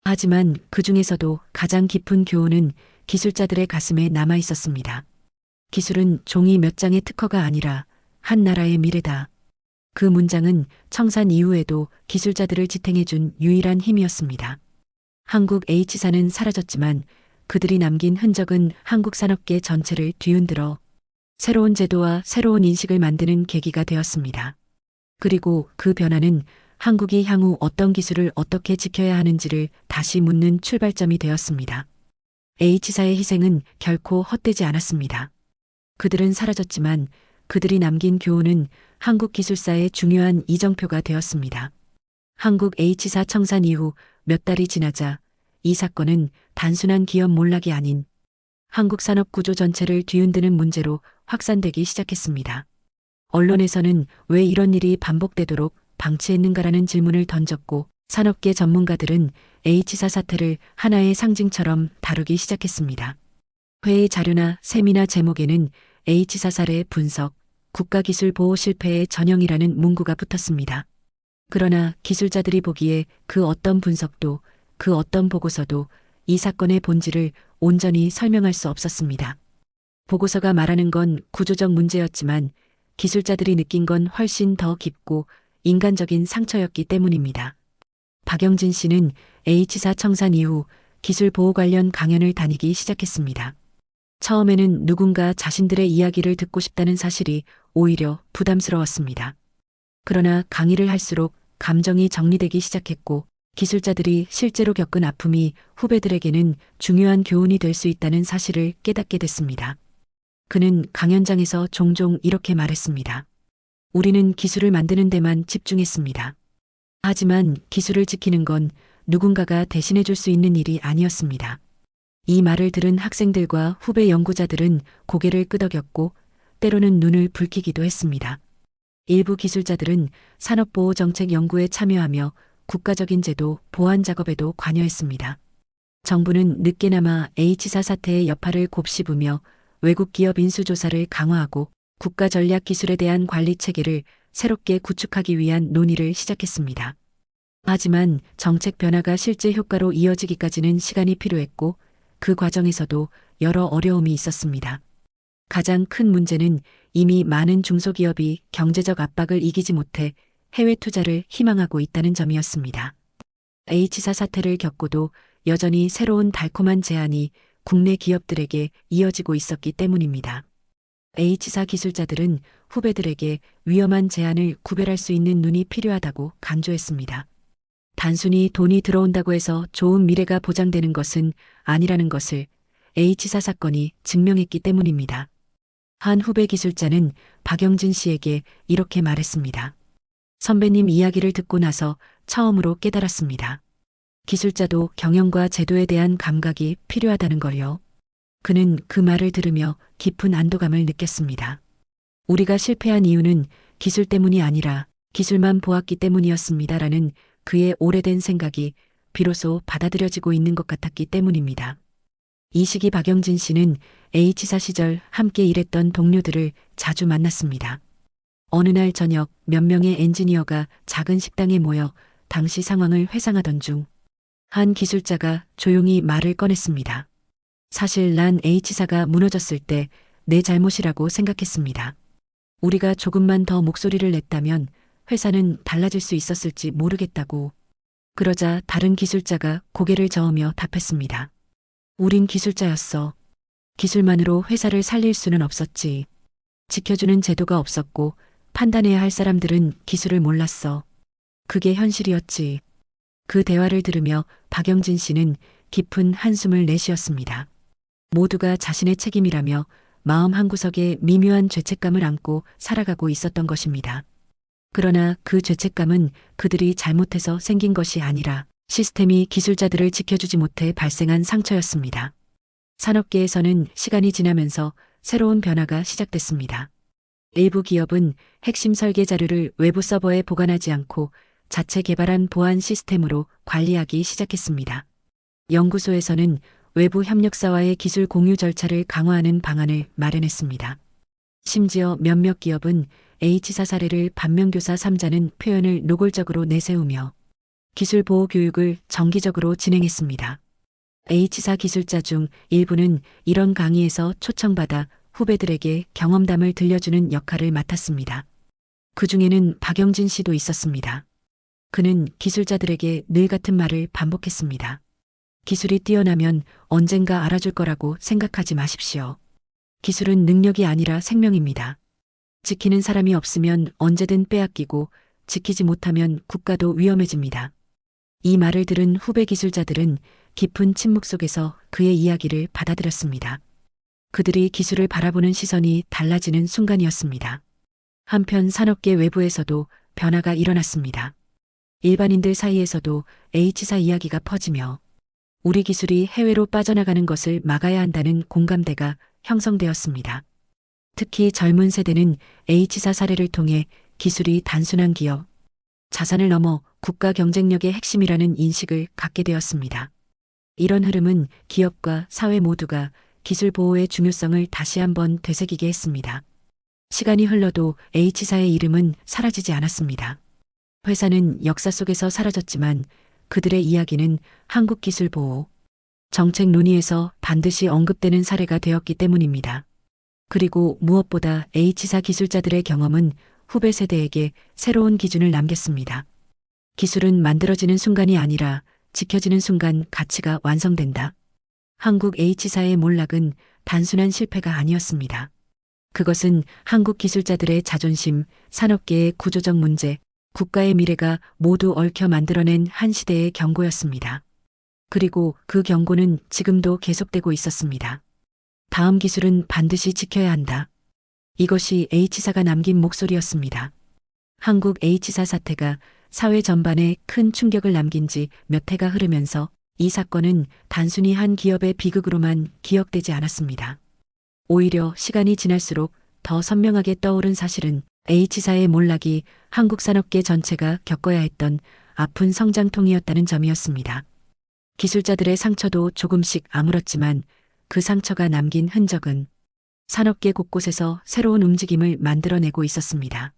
하지만 그 중에서도 가장 깊은 교훈은 기술자들의 가슴에 남아 있었습니다. 기술은 종이 몇 장의 특허가 아니라 한 나라의 미래다. 그 문장은 청산 이후에도 기술자들을 지탱해준 유일한 힘이었습니다. 한국 H사는 사라졌지만 그들이 남긴 흔적은 한국 산업계 전체를 뒤흔들어 새로운 제도와 새로운 인식을 만드는 계기가 되었습니다. 그리고 그 변화는 한국이 향후 어떤 기술을 어떻게 지켜야 하는지를 다시 묻는 출발점이 되었습니다. H사의 희생은 결코 헛되지 않았습니다. 그들은 사라졌지만 그들이 남긴 교훈은 한국 기술사의 중요한 이정표가 되었습니다. 한국 H사 청산 이후 몇 달이 지나자 이 사건은 단순한 기업 몰락이 아닌 한국 산업 구조 전체를 뒤흔드는 문제로 확산되기 시작했습니다. 언론에서는 왜 이런 일이 반복되도록 방치했는가라는 질문을 던졌고, 산업계 전문가들은 H사 사태를 하나의 상징처럼 다루기 시작했습니다. 회의 자료나 세미나 제목에는 H사 사례 분석, 국가기술 보호 실패의 전형이라는 문구가 붙었습니다. 그러나 기술자들이 보기에 그 어떤 분석도, 그 어떤 보고서도 이 사건의 본질을 온전히 설명할 수 없었습니다. 보고서가 말하는 건 구조적 문제였지만 기술자들이 느낀 건 훨씬 더 깊고 인간적인 상처였기 때문입니다. 박영진 씨는 H사 청산 이후 기술 보호 관련 강연을 다니기 시작했습니다. 처음에는 누군가 자신들의 이야기를 듣고 싶다는 사실이 오히려 부담스러웠습니다. 그러나 강의를 할수록 감정이 정리되기 시작했고, 기술자들이 실제로 겪은 아픔이 후배들에게는 중요한 교훈이 될 수 있다는 사실을 깨닫게 됐습니다. 그는 강연장에서 종종 이렇게 말했습니다. 우리는 기술을 만드는 데만 집중했습니다. 하지만 기술을 지키는 건 누군가가 대신해 줄 수 있는 일이 아니었습니다. 이 말을 들은 학생들과 후배 연구자들은 고개를 끄덕였고 때로는 눈을 붉히기도 했습니다. 일부 기술자들은 산업보호정책 연구에 참여하며 국가적인 제도 보완 작업에도 관여했습니다. 정부는 늦게나마 H사 사태의 여파를 곱씹으며 외국 기업 인수조사를 강화하고 국가 전략 기술에 대한 관리 체계를 새롭게 구축하기 위한 논의를 시작했습니다. 하지만 정책 변화가 실제 효과로 이어지기까지는 시간이 필요했고, 그 과정에서도 여러 어려움이 있었습니다. 가장 큰 문제는 이미 많은 중소기업이 경제적 압박을 이기지 못해 해외 투자를 희망하고 있다는 점이었습니다. H사 사태를 겪고도 여전히 새로운 달콤한 제안이 국내 기업들에게 이어지고 있었기 때문입니다. H사 기술자들은 후배들에게 위험한 제안을 구별할 수 있는 눈이 필요하다고 강조했습니다. 단순히 돈이 들어온다고 해서 좋은 미래가 보장되는 것은 아니라는 것을 H사 사건이 증명했기 때문입니다. 한 후배 기술자는 박영진 씨에게 이렇게 말했습니다. 선배님 이야기를 듣고 나서 처음으로 깨달았습니다. 기술자도 경영과 제도에 대한 감각이 필요하다는 걸요. 그는 그 말을 들으며 깊은 안도감을 느꼈습니다. 우리가 실패한 이유는 기술 때문이 아니라 기술만 보았기 때문이었습니다라는 그의 오래된 생각이 비로소 받아들여지고 있는 것 같았기 때문입니다. 이 시기 박영진 씨는 H사 시절 함께 일했던 동료들을 자주 만났습니다. 어느 날 저녁 몇 명의 엔지니어가 작은 식당에 모여 당시 상황을 회상하던 중 한 기술자가 조용히 말을 꺼냈습니다. 사실 난 H사가 무너졌을 때 내 잘못이라고 생각했습니다. 우리가 조금만 더 목소리를 냈다면 회사는 달라질 수 있었을지 모르겠다고. 그러자 다른 기술자가 고개를 저으며 답했습니다. 우린 기술자였어. 기술만으로 회사를 살릴 수는 없었지. 지켜주는 제도가 없었고 판단해야 할 사람들은 기술을 몰랐어. 그게 현실이었지. 그 대화를 들으며 박영진 씨는 깊은 한숨을 내쉬었습니다. 모두가 자신의 책임이라며 마음 한구석에 미묘한 죄책감을 안고 살아가고 있었던 것입니다. 그러나 그 죄책감은 그들이 잘못해서 생긴 것이 아니라 시스템이 기술자들을 지켜주지 못해 발생한 상처였습니다. 산업계에서는 시간이 지나면서 새로운 변화가 시작됐습니다. 일부 기업은 핵심 설계 자료를 외부 서버에 보관하지 않고 자체 개발한 보안 시스템으로 관리하기 시작했습니다. 연구소에서는 외부 협력사와의 기술 공유 절차를 강화하는 방안을 마련했습니다. 심지어 몇몇 기업은 H사 사례를 반면교사 삼자는 표현을 노골적으로 내세우며 기술 보호 교육을 정기적으로 진행했습니다. H사 기술자 중 일부는 이런 강의에서 초청받아 후배들에게 경험담을 들려주는 역할을 맡았습니다. 그 중에는 박영진 씨도 있었습니다. 그는 기술자들에게 늘 같은 말을 반복했습니다. 기술이 뛰어나면 언젠가 알아줄 거라고 생각하지 마십시오. 기술은 능력이 아니라 생명입니다. 지키는 사람이 없으면 언제든 빼앗기고 지키지 못하면 국가도 위험해집니다. 이 말을 들은 후배 기술자들은 깊은 침묵 속에서 그의 이야기를 받아들였습니다. 그들이 기술을 바라보는 시선이 달라지는 순간이었습니다. 한편 산업계 외부에서도 변화가 일어났습니다. 일반인들 사이에서도 H사 이야기가 퍼지며 우리 기술이 해외로 빠져나가는 것을 막아야 한다는 공감대가 형성되었습니다. 특히 젊은 세대는 H사 사례를 통해 기술이 단순한 기업, 자산을 넘어 국가 경쟁력의 핵심이라는 인식을 갖게 되었습니다. 이런 흐름은 기업과 사회 모두가 기술 보호의 중요성을 다시 한번 되새기게 했습니다. 시간이 흘러도 H사의 이름은 사라지지 않았습니다. 회사는 역사 속에서 사라졌지만 그들의 이야기는 한국 기술 보호, 정책 논의에서 반드시 언급되는 사례가 되었기 때문입니다. 그리고 무엇보다 H사 기술자들의 경험은 후배 세대에게 새로운 기준을 남겼습니다. 기술은 만들어지는 순간이 아니라 지켜지는 순간 가치가 완성된다. 한국 H사의 몰락은 단순한 실패가 아니었습니다. 그것은 한국 기술자들의 자존심, 산업계의 구조적 문제, 국가의 미래가 모두 얽혀 만들어낸 한 시대의 경고였습니다. 그리고 그 경고는 지금도 계속되고 있었습니다. 다음 기술은 반드시 지켜야 한다. 이것이 H사가 남긴 목소리였습니다. 한국 H사 사태가 사회 전반에 큰 충격을 남긴 지 몇 해가 흐르면서 이 사건은 단순히 한 기업의 비극으로만 기억되지 않았습니다. 오히려 시간이 지날수록 더 선명하게 떠오른 사실은 H사의 몰락이 한국 산업계 전체가 겪어야 했던 아픈 성장통이었다는 점이었습니다. 기술자들의 상처도 조금씩 아물었지만 그 상처가 남긴 흔적은 산업계 곳곳에서 새로운 움직임을 만들어내고 있었습니다.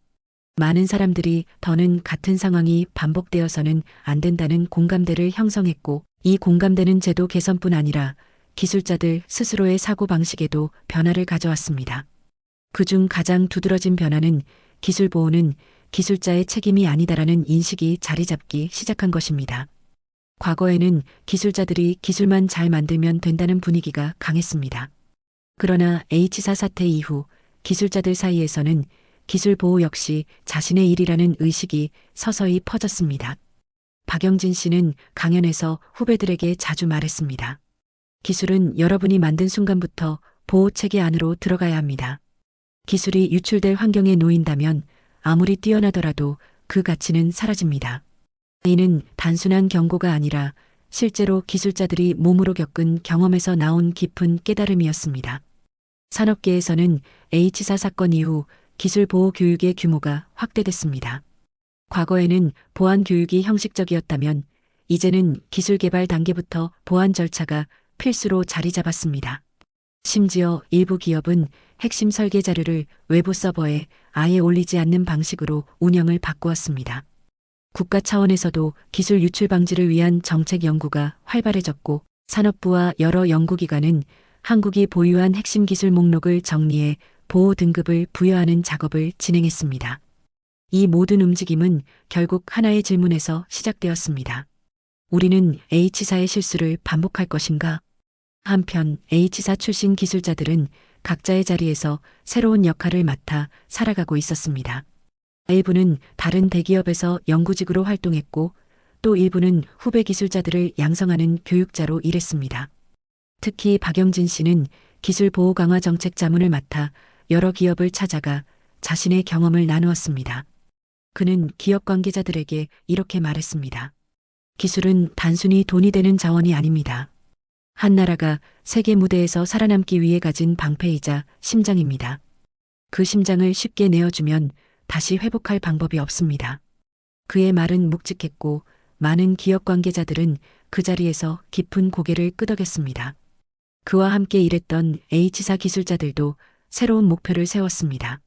많은 사람들이 더는 같은 상황이 반복되어서는 안 된다는 공감대를 형성했고 이 공감대는 제도 개선뿐 아니라 기술자들 스스로의 사고방식에도 변화를 가져왔습니다. 그중 가장 두드러진 변화는 기술 보호는 기술자의 책임이 아니다라는 인식이 자리 잡기 시작한 것입니다. 과거에는 기술자들이 기술만 잘 만들면 된다는 분위기가 강했습니다. 그러나 H사 사태 이후 기술자들 사이에서는 기술 보호 역시 자신의 일이라는 의식이 서서히 퍼졌습니다. 박영진 씨는 강연에서 후배들에게 자주 말했습니다. 기술은 여러분이 만든 순간부터 보호체계 안으로 들어가야 합니다. 기술이 유출될 환경에 놓인다면 아무리 뛰어나더라도 그 가치는 사라집니다. 이는 단순한 경고가 아니라 실제로 기술자들이 몸으로 겪은 경험에서 나온 깊은 깨달음이었습니다. 산업계에서는 H사 사건 이후 기술 보호 교육의 규모가 확대됐습니다. 과거에는 보안 교육이 형식적이었다면 이제는 기술 개발 단계부터 보안 절차가 필수로 자리 잡았습니다. 심지어 일부 기업은 핵심 설계 자료를 외부 서버에 아예 올리지 않는 방식으로 운영을 바꾸었습니다. 국가 차원에서도 기술 유출 방지를 위한 정책 연구가 활발해졌고 산업부와 여러 연구기관은 한국이 보유한 핵심 기술 목록을 정리해 보호 등급을 부여하는 작업을 진행했습니다. 이 모든 움직임은 결국 하나의 질문에서 시작되었습니다. 우리는 H사의 실수를 반복할 것인가? 한편 H사 출신 기술자들은 각자의 자리에서 새로운 역할을 맡아 살아가고 있었습니다. 일부는 다른 대기업에서 연구직으로 활동했고 또 일부는 후배 기술자들을 양성하는 교육자로 일했습니다. 특히 박영진 씨는 기술 보호 강화 정책 자문을 맡아 여러 기업을 찾아가 자신의 경험을 나누었습니다. 그는 기업 관계자들에게 이렇게 말했습니다. 기술은 단순히 돈이 되는 자원이 아닙니다. 한 나라가 세계 무대에서 살아남기 위해 가진 방패이자 심장입니다. 그 심장을 쉽게 내어주면 다시 회복할 방법이 없습니다. 그의 말은 묵직했고 많은 기업 관계자들은 그 자리에서 깊은 고개를 끄덕였습니다. 그와 함께 일했던 H사 기술자들도 새로운 목표를 세웠습니다.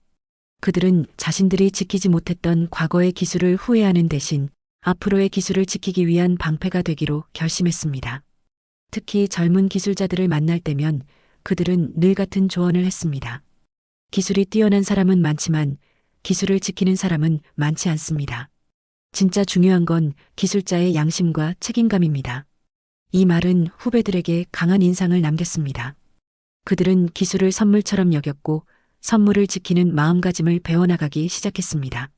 그들은 자신들이 지키지 못했던 과거의 기술을 후회하는 대신 앞으로의 기술을 지키기 위한 방패가 되기로 결심했습니다. 특히 젊은 기술자들을 만날 때면 그들은 늘 같은 조언을 했습니다. 기술이 뛰어난 사람은 많지만 기술을 지키는 사람은 많지 않습니다. 진짜 중요한 건 기술자의 양심과 책임감입니다. 이 말은 후배들에게 강한 인상을 남겼습니다. 그들은 기술을 선물처럼 여겼고 선물을 지키는 마음가짐을 배워나가기 시작했습니다.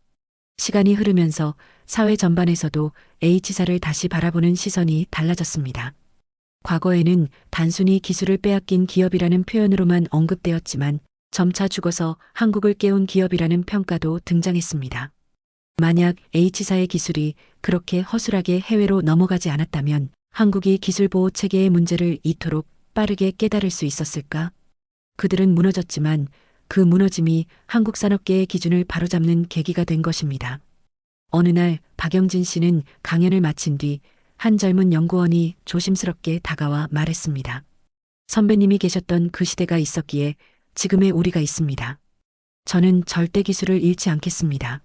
시간이 흐르면서 사회 전반에서도 H사를 다시 바라보는 시선이 달라졌습니다. 과거에는 단순히 기술을 빼앗긴 기업이라는 표현으로만 언급되었지만 점차 죽어서 한국을 깨운 기업이라는 평가도 등장했습니다. 만약 H사의 기술이 그렇게 허술하게 해외로 넘어가지 않았다면 한국이 기술 보호 체계의 문제를 이토록 빠르게 깨달을 수 있었을까? 그들은 무너졌지만 그 무너짐이 한국 산업계의 기준을 바로잡는 계기가 된 것입니다. 어느 날 박영진 씨는 강연을 마친 뒤 한 젊은 연구원이 조심스럽게 다가와 말했습니다. 선배님이 계셨던 그 시대가 있었기에 지금의 우리가 있습니다. 저는 절대 기술을 잃지 않겠습니다.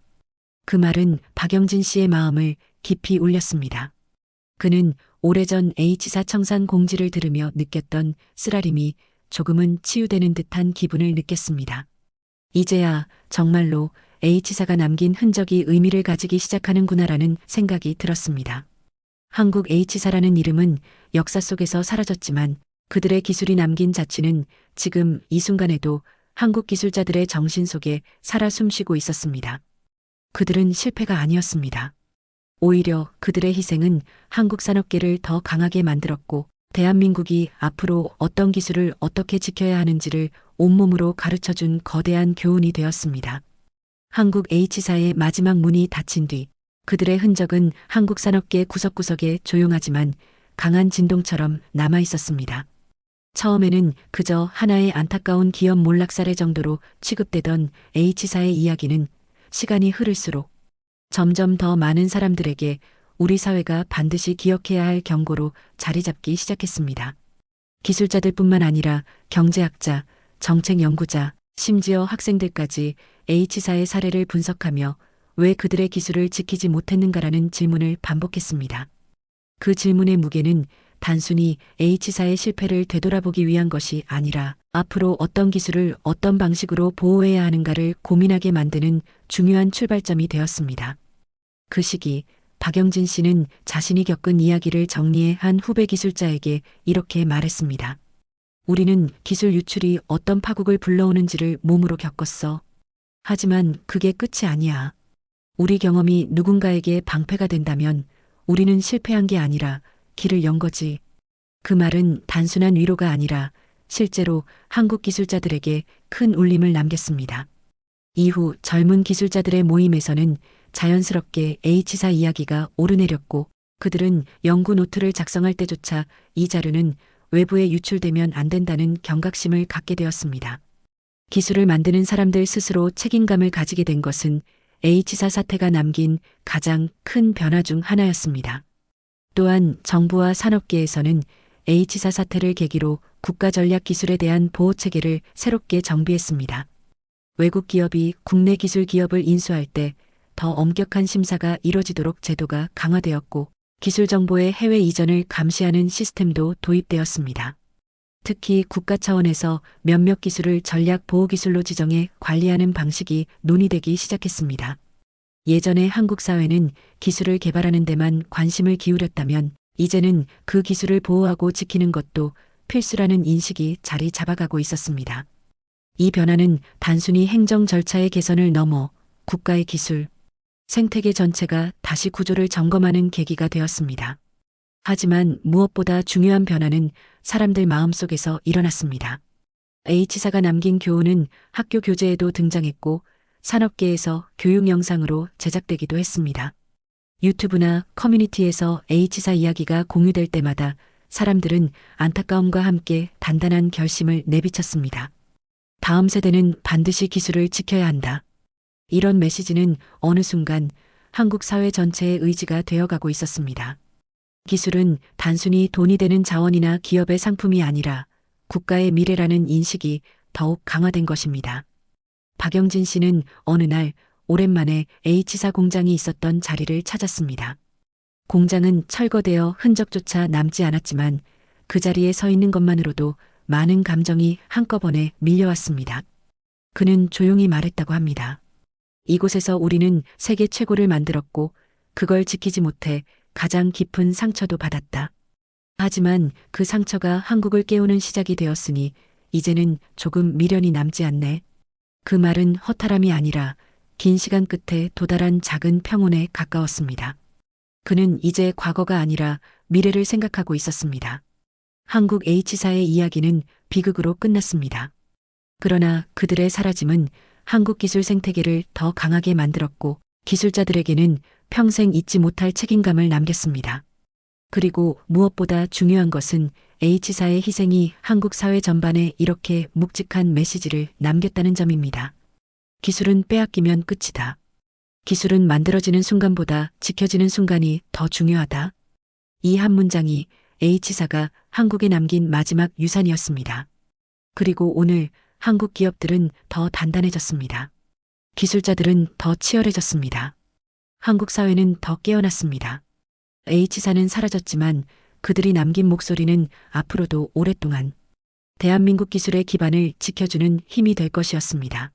그 말은 박영진 씨의 마음을 깊이 울렸습니다. 그는 오래전 H사 청산 공지를 들으며 느꼈던 쓰라림이 조금은 치유되는 듯한 기분을 느꼈습니다. 이제야 정말로 H사가 남긴 흔적이 의미를 가지기 시작하는구나라는 생각이 들었습니다. 한국 H사라는 이름은 역사 속에서 사라졌지만 그들의 기술이 남긴 자취는 지금 이 순간에도 한국 기술자들의 정신 속에 살아 숨쉬고 있었습니다. 그들은 실패가 아니었습니다. 오히려 그들의 희생은 한국 산업계를 더 강하게 만들었고 대한민국이 앞으로 어떤 기술을 어떻게 지켜야 하는지를 온몸으로 가르쳐준 거대한 교훈이 되었습니다. 한국 H사의 마지막 문이 닫힌 뒤 그들의 흔적은 한국 산업계 구석구석에 조용하지만 강한 진동처럼 남아 있었습니다. 처음에는 그저 하나의 안타까운 기업 몰락사례 정도로 취급되던 H사의 이야기는 시간이 흐를수록 점점 더 많은 사람들에게 우리 사회가 반드시 기억해야 할 경고로 자리 잡기 시작했습니다. 기술자들뿐만 아니라 경제학자, 정책 연구자, 심지어 학생들까지 H사의 사례를 분석하며 왜 그들의 기술을 지키지 못했는가라는 질문을 반복했습니다. 그 질문의 무게는 단순히 H사의 실패를 되돌아보기 위한 것이 아니라 앞으로 어떤 기술을 어떤 방식으로 보호해야 하는가를 고민하게 만드는 중요한 출발점이 되었습니다. 그 시기 박영진 씨는 자신이 겪은 이야기를 정리해 한 후배 기술자에게 이렇게 말했습니다. 우리는 기술 유출이 어떤 파국을 불러오는지를 몸으로 겪었어. 하지만 그게 끝이 아니야. 우리 경험이 누군가에게 방패가 된다면 우리는 실패한 게 아니라 길을 연 거지. 그 말은 단순한 위로가 아니라 실제로 한국 기술자들에게 큰 울림을 남겼습니다. 이후 젊은 기술자들의 모임에서는 자연스럽게 H사 이야기가 오르내렸고 그들은 연구 노트를 작성할 때조차 이 자료는 외부에 유출되면 안 된다는 경각심을 갖게 되었습니다. 기술을 만드는 사람들 스스로 책임감을 가지게 된 것은 H사 사태가 남긴 가장 큰 변화 중 하나였습니다. 또한 정부와 산업계에서는 H사 사태를 계기로 국가 전략 기술에 대한 보호 체계를 새롭게 정비했습니다. 외국 기업이 국내 기술 기업을 인수할 때 더 엄격한 심사가 이뤄지도록 제도가 강화되었고 기술 정보의 해외 이전을 감시하는 시스템도 도입되었습니다. 특히 국가 차원에서 몇몇 기술을 전략 보호 기술로 지정해 관리하는 방식이 논의되기 시작했습니다. 예전에 한국 사회는 기술을 개발하는 데만 관심을 기울였다면 이제는 그 기술을 보호하고 지키는 것도 필수라는 인식이 자리 잡아가고 있었습니다. 이 변화는 단순히 행정 절차의 개선을 넘어 국가의 기술, 생태계 전체가 다시 구조를 점검하는 계기가 되었습니다. 하지만 무엇보다 중요한 변화는 사람들 마음속에서 일어났습니다. H사가 남긴 교훈은 학교 교재에도 등장했고 산업계에서 교육 영상으로 제작되기도 했습니다. 유튜브나 커뮤니티에서 H사 이야기가 공유될 때마다 사람들은 안타까움과 함께 단단한 결심을 내비쳤습니다. 다음 세대는 반드시 기술을 지켜야 한다. 이런 메시지는 어느 순간 한국 사회 전체의 의지가 되어가고 있었습니다. 기술은 단순히 돈이 되는 자원이나 기업의 상품이 아니라 국가의 미래라는 인식이 더욱 강화된 것입니다. 박영진 씨는 어느 날 오랜만에 H사 공장이 있었던 자리를 찾았습니다. 공장은 철거되어 흔적조차 남지 않았지만 그 자리에 서 있는 것만으로도 많은 감정이 한꺼번에 밀려왔습니다. 그는 조용히 말했다고 합니다. 이곳에서 우리는 세계 최고를 만들었고 그걸 지키지 못해 가장 깊은 상처도 받았다. 하지만 그 상처가 한국을 깨우는 시작이 되었으니 이제는 조금 미련이 남지 않네. 그 말은 허탈함이 아니라 긴 시간 끝에 도달한 작은 평온에 가까웠습니다. 그는 이제 과거가 아니라 미래를 생각하고 있었습니다. 한국 H사의 이야기는 비극으로 끝났습니다. 그러나 그들의 사라짐은 한국 기술 생태계를 더 강하게 만들었고 기술자들에게는 평생 잊지 못할 책임감을 남겼습니다. 그리고 무엇보다 중요한 것은 H사의 희생이 한국 사회 전반에 이렇게 묵직한 메시지를 남겼다는 점입니다. 기술은 빼앗기면 끝이다. 기술은 만들어지는 순간보다 지켜지는 순간이 더 중요하다. 이 한 문장이 H사가 한국에 남긴 마지막 유산이었습니다. 그리고 오늘 한국 기업들은 더 단단해졌습니다. 기술자들은 더 치열해졌습니다. 한국 사회는 더 깨어났습니다. H사는 사라졌지만 그들이 남긴 목소리는 앞으로도 오랫동안 대한민국 기술의 기반을 지켜주는 힘이 될 것이었습니다.